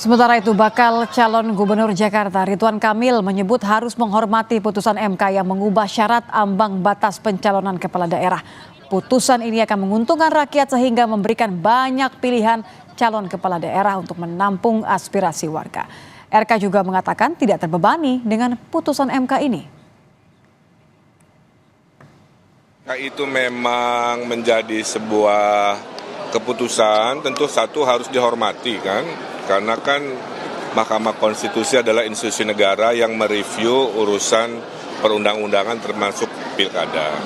Sementara itu, bakal calon gubernur Jakarta Ridwan Kamil menyebut harus menghormati putusan MK yang mengubah syarat ambang batas pencalonan kepala daerah. Putusan ini akan menguntungkan rakyat sehingga memberikan banyak pilihan calon kepala daerah untuk menampung aspirasi warga. RK juga mengatakan tidak terbebani dengan putusan MK ini. Itu memang menjadi sebuah keputusan, tentu satu harus dihormati kan, karena kan Mahkamah Konstitusi adalah institusi negara yang mereview urusan perundang-undangan termasuk pilkada.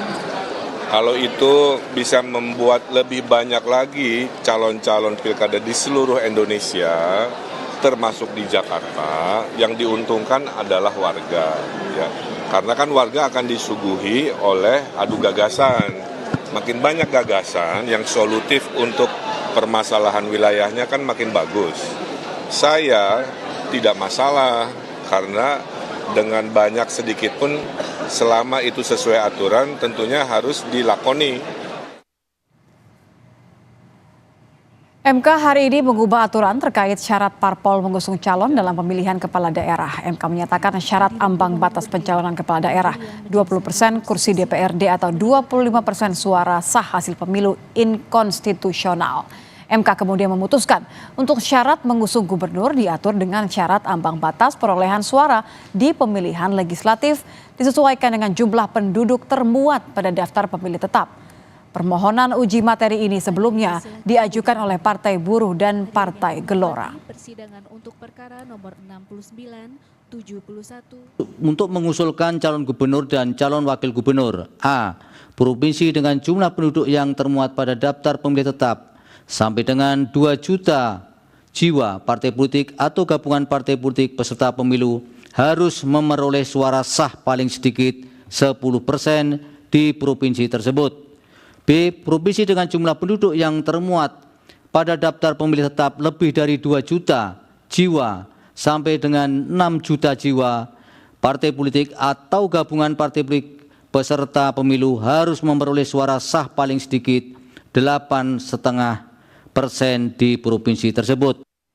Kalau itu bisa membuat lebih banyak lagi calon-calon pilkada di seluruh Indonesia, termasuk di Jakarta, yang diuntungkan adalah warga. Ya. Karena kan warga akan disuguhi oleh adu gagasan. Makin banyak gagasan yang solutif untuk permasalahan wilayahnya kan makin bagus. Saya tidak masalah karena dengan banyak sedikit pun selama itu sesuai aturan tentunya harus dilakoni. MK hari ini mengubah aturan terkait syarat parpol mengusung calon dalam pemilihan kepala daerah. MK menyatakan syarat ambang batas pencalonan kepala daerah 20% kursi DPRD atau 25% suara sah hasil pemilu inkonstitusional. MK kemudian memutuskan untuk syarat mengusung gubernur diatur dengan syarat ambang batas perolehan suara di pemilihan legislatif disesuaikan dengan jumlah penduduk termuat pada daftar pemilih tetap. Permohonan uji materi ini sebelumnya diajukan oleh Partai Buruh dan Partai Gelora. Persidangan untuk perkara nomor 69 71 untuk mengusulkan calon gubernur dan calon wakil gubernur. A. Provinsi dengan jumlah penduduk yang termuat pada daftar pemilih tetap sampai dengan 2 juta jiwa. Partai politik atau gabungan partai politik peserta pemilu harus memperoleh suara sah paling sedikit 10% di provinsi tersebut. B. Provinsi dengan jumlah penduduk yang termuat pada daftar pemilih tetap lebih dari 2 juta jiwa sampai dengan 6 juta jiwa. Partai politik atau gabungan partai politik peserta pemilu harus memperoleh suara sah paling sedikit 8,5% di provinsi tersebut.